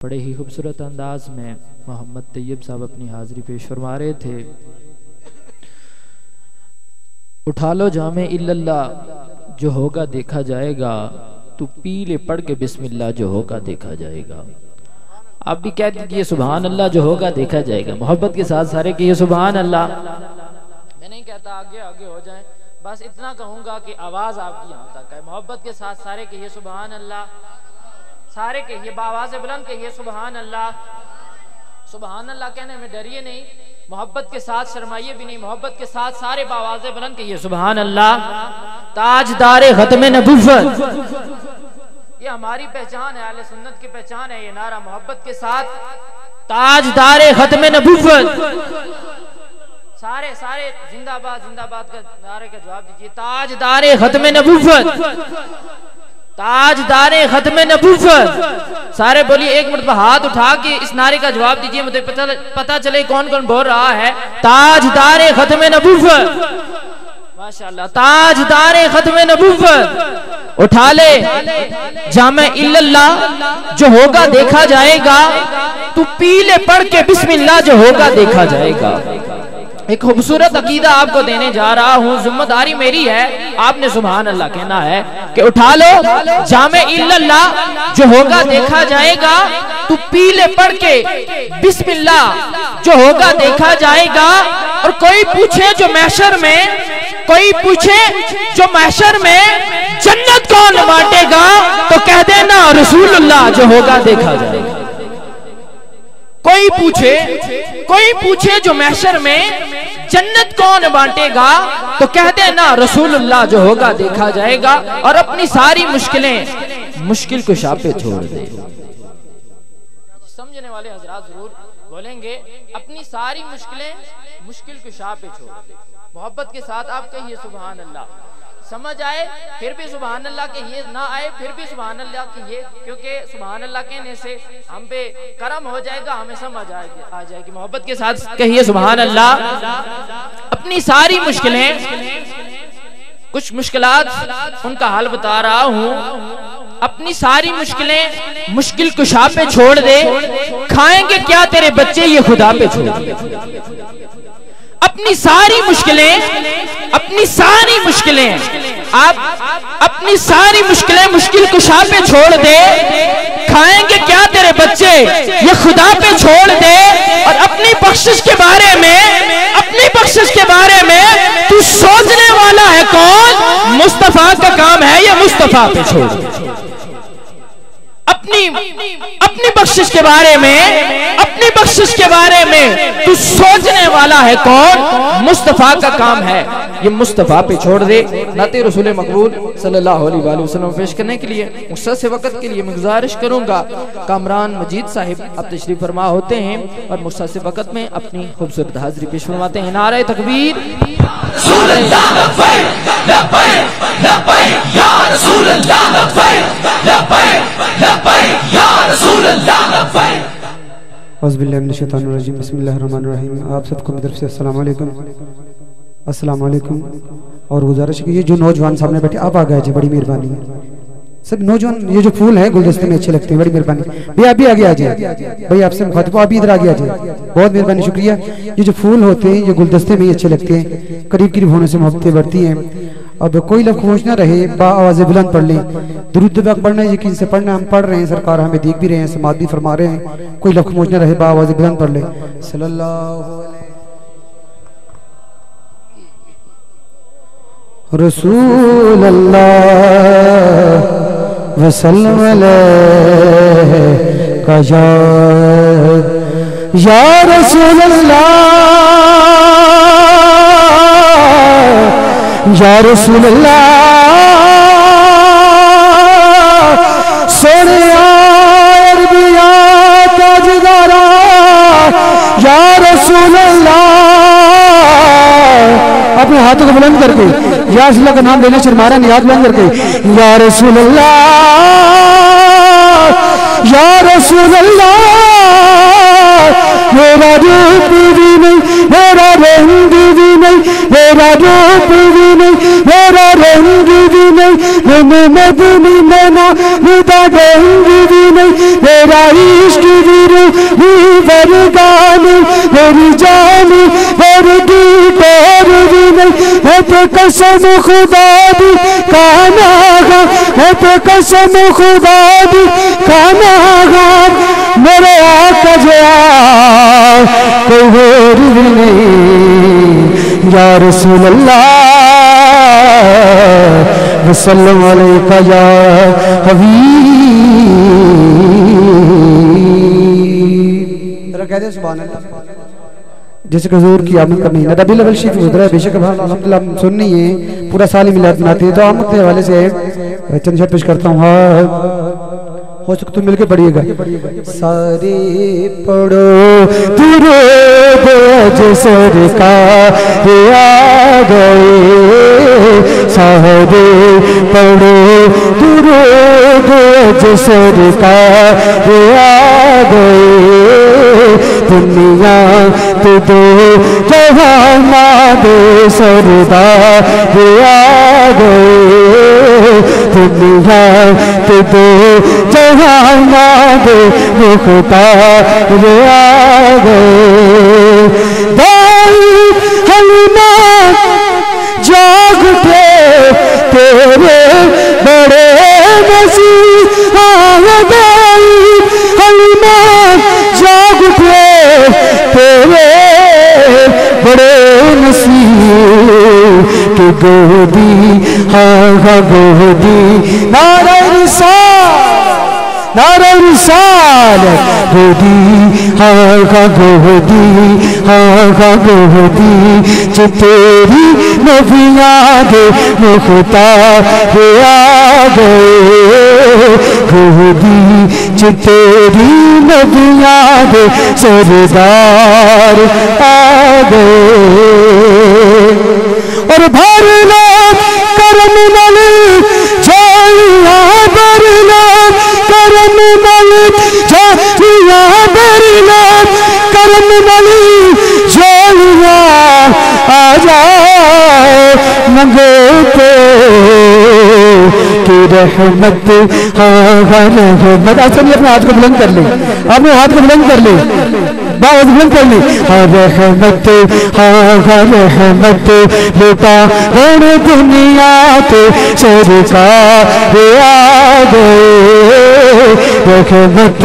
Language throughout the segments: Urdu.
بڑے ہی خوبصورت انداز میں محمد طیب صاحب اپنی حاضری پیش فرما رہے تھے. اٹھا لو جام الا اللہ جو ہوگا دیکھا جائے گا، تو پی لے پڑھ کے بسم اللہ جو ہوگا دیکھا جائے گا. آپ بھی کہہ دیجئے سبحان اللہ جو ہوگا دیکھا جائے گا. محبت کے ساتھ سارے کہیے سبحان اللہ. میں نہیں کہتا آگے آگے ہو جائیں، بس اتنا کہوں گا کہ آواز آپ کی یہاں تک ہے. محبت کے ساتھ سارے کہیے سبحان اللہ. سارے کہیے باواز بلند کہیے سبحان اللہ. سبحان اللہ کہنے میں ڈریے نہیں، محبت کے ساتھ شرمائیے بھی نہیں. محبت کے ساتھ سارے باواز بلند کہیے سبحان اللہ. تاجدار ختم نبوت، یہ ہماری پہچان ہے، اہل سنت کی پہچان ہے یہ نعرہ. محبت کے ساتھ تاجدار ختم نبوت. سارے زندہ باد کا نعرے کا جواب دیجئے. تاجدار ختم نبوت، تاجدار ختم نبوت. سارے بولیے ایک مرتبہ ہاتھ اٹھا کے اس نعرے کا جواب دیجئے، مجھے پتہ چلے کون کون بول رہا ہے. تاجدار ختم نبوت، ماشاءاللہ تاجدار ختم نبوت. اٹھا لے جامع الا اللہ جو ہوگا دیکھا جائے گا، تو پی لے پڑھ کے بسم اللہ جو ہوگا دیکھا جائے گا. ایک خوبصورت عقیدہ آپ کو دینے جا رہا ہوں، ذمہ داری میری ہے، آپ نے سبحان اللہ کہنا ہے کہ اٹھا لو جامع الا اللہ جو ہوگا دیکھا جائے گا، تو پی لے پڑھ کے بسم اللہ جو ہوگا دیکھا جائے گا. اور کوئی پوچھے جو محشر میں، کوئی پوچھے جو محشر میں جنت کون بانٹے گا، تو کہہ دینا رسول اللہ جو ہوگا دیکھا جائے گا. کوئی پوچھے جو محشر میں جنت کون بانٹے گا، تو کہہ دینا رسول اللہ جو ہوگا دیکھا جائے گا. اور اپنی ساری مشکلیں مشکل کشا پہ چھوڑ دے. سمجھنے والے حضرات ضرور بولیں گے اپنی ساری مشکلیں مشکل کشا پہ چھوڑ دے. محبت کے ساتھ آپ کہیے سبحان اللہ. سمجھ آئے پھر بھی سبحان اللہ کہیے، نہ آئے پھر بھی سبحان اللہ کہیے، کیونکہ سبحان اللہ کہنے سے ہم پہ کرم ہو جائے گا، ہمیں سمجھ آ جائے گی. محبت کے ساتھ کہیے سبحان اللہ. اپنی ساری مشکلیں، کچھ مشکلات ان کا حل بتا رہا ہوں. اپنی ساری مشکلیں مشکل کشا پہ چھوڑ دے. کھائیں گے کیا تیرے بچے یہ خدا پہ چھوڑ دے. اپنی ساری مشکلیں آپ اپنی ساری مشکلیں مشکل کشا پہ چھوڑ دے. کھائیں گے کیا تیرے بچے یہ خدا پہ چھوڑ دے. اور اپنی بخشش کے بارے میں تو سوچنے والا ہے کون؟ مصطفیٰ کا کام ہے یہ مصطفیٰ پہ چھوڑ دے. اپنی بخشش کے بارے میں تو سوچنے والا ہے کون؟ مصطفیٰ کا کام ہے یہ مصطفیٰ پہ چھوڑ دے. نعت رسول مقبول صلی اللہ علیہ وآلہ وسلم پیش کرنے کے لیے مختصر وقت کے لیے میں گزارش کروں گا کامران مجید صاحب اب تشریف فرما ہوتے ہیں اور مختصر وقت میں اپنی خوبصورت حاضری پیش فرماتے ہیں. نعرہ تکبیر رسول اللہ لبیک لبیک لبیک یا رسول اللہ لبیک لبیک لبیک یا رسول اللہ لبیک. اعوذ باللہ من الشیطان الرجیم، بسم اللہ الرحمن الرحیم. آپ سب کو میری طرف سے السلام علیکم. السلام علیکم. اور گزارش ہے کہ یہ جو نوجوان سامنے بیٹھے آپ آ گئے جی، بڑی مہربانی ہے. سب نوجوان یہ جو پھول ہیں گلدستے میں اچھے لگتے ہیں، بڑی مہربانی. بھئی آپ بھی آگے آ جائیں، بھئی آپ سے مخاطب آپ بھی ادھر آگے آ جائیں. بہت مہربانی، شکریہ. یہ جو پھول ہوتے ہیں یہ گلدستے میں ہی اچھے لگتے ہیں، قریب قریب ہونے سے محبتیں بڑھتی ہیں. اب کوئی لفظ خاموش نہ رہے، با آواز بلند پڑھ لیں. درود پاک پڑھنا ہے، یقین سے پڑھنا، ہم پڑھ رہے ہیں، سرکار ہمیں دیکھ بھی رہے ہیں، سماعت بھی فرما رہے ہیں. کوئی لفظ خاموش نہ رہے، با آواز بلند پڑھ لیں. صلی اللہ رسول اللہ وسلم علیہ یا رسول اللہ یا رسول اللہ سونے عربیہ تاجدارا یا رسول اللہ. اپنے ہاتھوں کو بلند کر کے یا رسول اللہ کا نام لینا شرما رہے ہیں، ہاتھ بلند کر کے یا رسول اللہ یا رسول اللہ. میرا روپ بھی نہیں، میرا رنگ بھی نہیں، میرا روپ بھی نہیں، میرا رنگ بھی نہیں، میں مدنی میں نا میرا رنگ بھی نہیں، تیرا عشق ورگان میری جان وردی پیر بھی نہیں ہے تو قسم خدا دی کانا گا ہے تو قسم خدا دی کانا گا میرے آقا جا کوئی اور بھی نہیں یا رسول اللہ وسلم علیکہ یا حبیب ذرا کہہ دیں سبحان اللہ جیسے کہ حضور کی آمد کا مہینہ ربیع الاول شریف گزرا ہے بے شک الحمدللہ ہم سننی ہے پورا سال ہی میلاد مناتے ہیں تو آمد کے حوالے سے چند شعر پیش کرتا ہوں ہو سکتا تو مل کے پڑھیے گا سارے پڑھو درود اج سرکار آ گئے سارے پڑھو درود اج سرکار آ گئے دنیا تو دو جہان دے سردار آ گئے دنیا تو دو جہان دے مختار آ گئے دائی حلیمہ جاگ اٹھے تیرے بڑے نصیب دائی حلیمہ جاگ اٹھے تیرے بڑے نصیب کہ گودی ہاں گودی نعرہ رسالت گودی ہاں گودی جو تیری نبیاں دے مختار آ گئے گودی جو تیری نبیاں دے سردار آ گئے اور بھر لو کرم نل جائیاں بھر لو کرم نل جائیاں بھر لو کرم نل جائیاں آ جائے منگوتے کی رحمت رحمت آپ سب اپنے ہاتھ کو بلند کر لیں آپ نے ہاتھ کو بلند کر لیں باوز بلند کر لیں رحمت رحمت لوٹا غیر دنیا تے سرکار آ گئے رحمت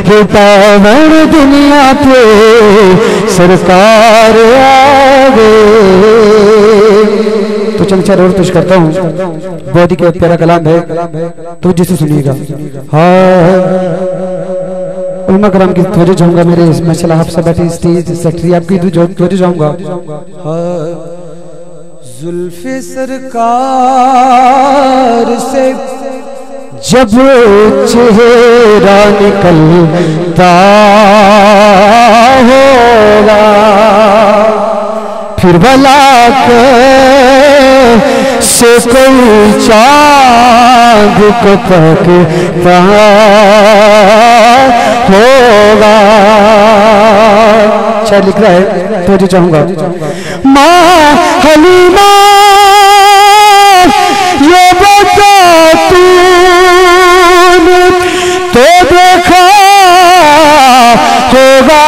لوٹا غیر دنیا تے سرکار آ گئے تو چند چار اور پیش کرتا ہوں بہت ہی پیارا کلام ہے تو جسے سنیے گا علماء کرام کی توجہ چاہوں گا میرے ماشاءاللہ آپ سے بیٹھے اسٹیج سیکٹری آپ کی توجہ چاہوں گا زلف سرکار سے جب چہرہ نکلتا ہوگا پھر بلا سے کوئی چاند کو تکتا ہوگا شاید لکھ رہا ہے توجہ چاہوں گا ماں حلیمہ یہ بتا تو نے تو دیکھا ہوگا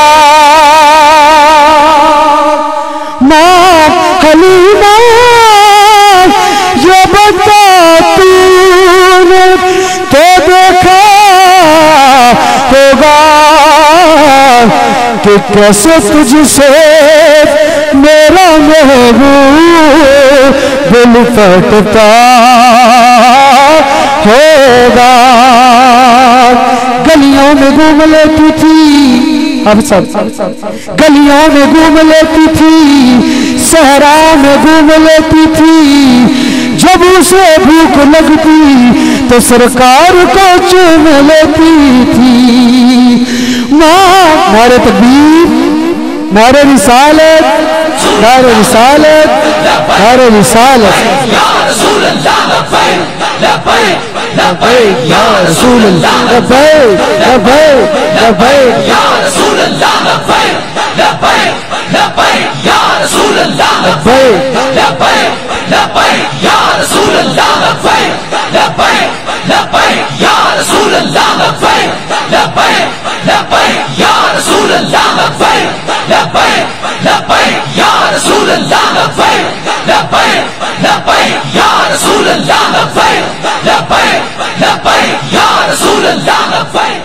ماں حلیمہ یہ بتا تو نے تو دیکھا ہوگا کہ کیسے تجھ سے میرا محبوب دل پھٹتا ہوگا گلیوں میں گھوم لیتی تھی اب سب گلیوں میں گھوم لیتی تھی صحرا میں گھوم لیتی تھی جب اسے بھوک لگتی تو سرکار کو چوم لیتی تھی نعرہ تکبیر نعرہ رسالت نعرہ رسالت نعرہ رسالت یا رسول اللہ لبیک لبیک لبیک یا رسول اللہ لبیک لبیک لبیک یا رسول اللہ لبیک لبیک لبیک یا رسول اللہ لبیک لبیک لبیک یا رسول اللہ لبیک لبیک لبیک یا رسول اللہ لبیک لبیک لبیک یا رسول اللہ لبیک لبیک لبیک یا رسول اللہ لبیک لبیک لبیک یا رسول اللہ لبیک لبیک لبیک یا رسول اللہ لبیک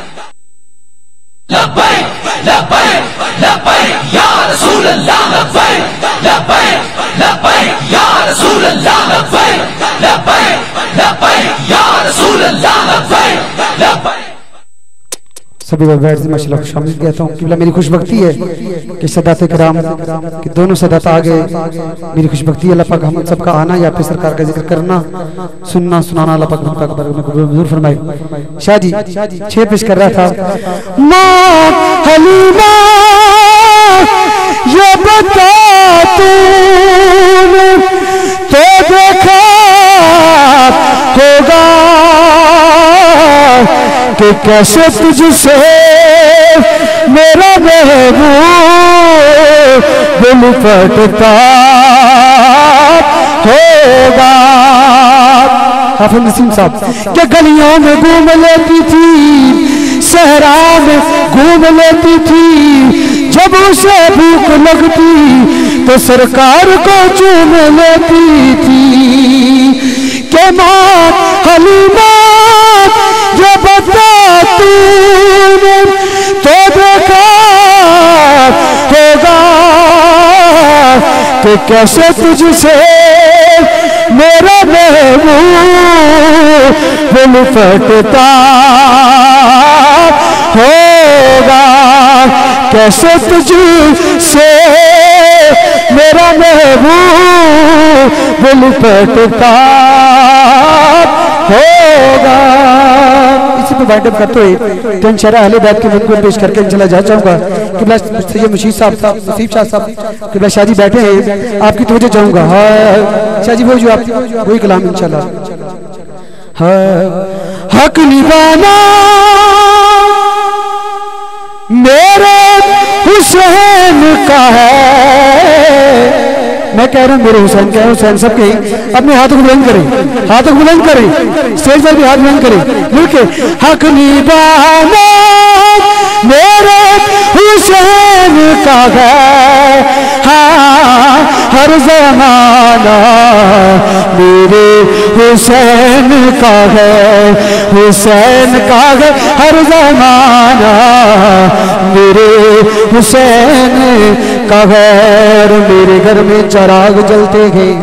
لبیک لبیک لبیک یا رسول اللہ لبیک لبیک لبیک یا رسول اللہ لبیک لبیک لبیک یا رسول اللہ لبیک لبیک. سبھی بیٹھ سے ماشاءاللہ خوش آمدید کہتا ہوں. قبلہ میری خوش بختی ہے کہ سادات کرام کہ دونوں سادات آگے. میری خوش بختی ہے اللہ پاک ہم سب کا آنا یا پھر سرکار کا ذکر کرنا سننا سنانا. اللہ پاک ہم پاک برکت میں قبول فرمائے. شاہ جی 6 پیش کر رہا تھا. ماں حلیمہ یہ بتا تو نے تو دیکھا ہوگا کہ کیسے تجھ سے میرا محبوب دل پھٹتا ہوگا. حافظ نسیم صاحب کہ گلیوں میں گھوم لیتی تھی صحرا میں گھوم لیتی تھی جب اسے بھوک لگتی تو سرکار کو چوم لیتی تھی. کہ ماں حلیمہ یہ بتا تو نے تو دیکھا ہوگا کہ کیسے تجھ سے میرا محبوب دل پھٹتا ہوگا. کیسے تجھ سے میرا محبوب دل پھٹتا ہوگا. اسی پہ وائنڈ اپ کرتے ہوئے تین شرح اہل بیت کے مدعو پیش کر کے انشاءاللہ جا چاہوں گا. قبلہ سید مشید صاحب نصیب شاہ صاحب قبلہ شاہ جی بیٹھے ہیں آپ کی توجہ چاہوں گا. شاہ جی وہ جو آپ وہی کلام انشاءاللہ. حق نبھانا میرے حسین کا ہے. میں کہہ رہا ہوں میرے حسین کہہ رہا ہوں حسین سب کے اپنے ہاتھوں کو بلند کریں ہاتھوں کو بلند کریں اسٹیج پر بھی ہاتھ بلند کریں مل کے. حق نبھانا میرے حسین کا ہے ہاں ہر زمانہ میرے حسین کا ہے حسین کا ہے ہر زمانہ میرے حسین کا غیر. میرے گھر میں چراغ جلتے ہیں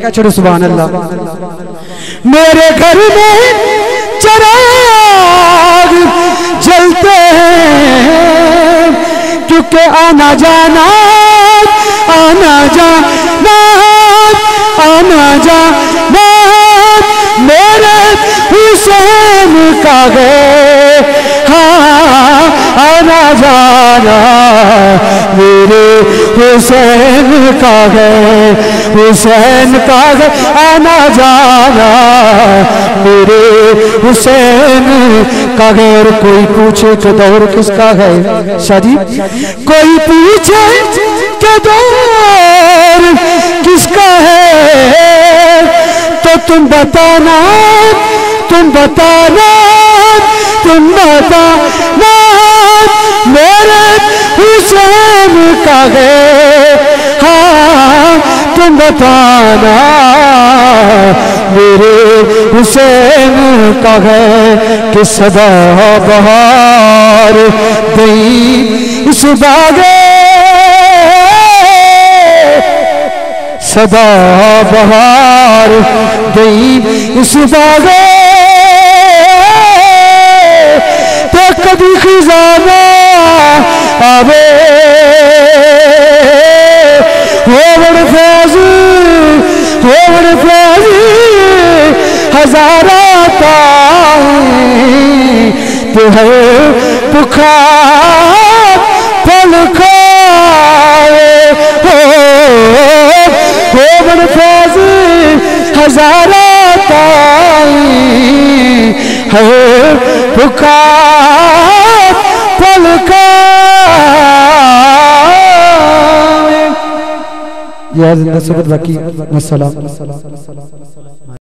کیا چھوڑو سبحان اللہ. میرے گھر میں چراغ جلتے ہیں کیونکہ آنا جانا آنا جانا آنا جانا میرے حسین کا ہے ہاں آنا جانا میرے حسین کا ہے حسین کا ہے آنا جانا میرے حسین کا غیر. کوئی پوچھے کہ دور کس کا ہے شاہ جی کوئی پوچھے کہ دور کس کا ہے تو تم بتانا تم بتانا تم بتانا میرے حسین کا ہے ہاں تم بتانا میرے حسین کا ہے. کہ صدا بہار گئی اس باغے صدا بہار گئی اس باغے تو کبھی خزانہ آوے ہوڑ فیضی ہزارہ تائی تو ہے بخار پل کھائے ہوڑ فیضی ہزارہ تائی ہے بخار پل کھائے. یہ زندہ صحبت باقی. السلام.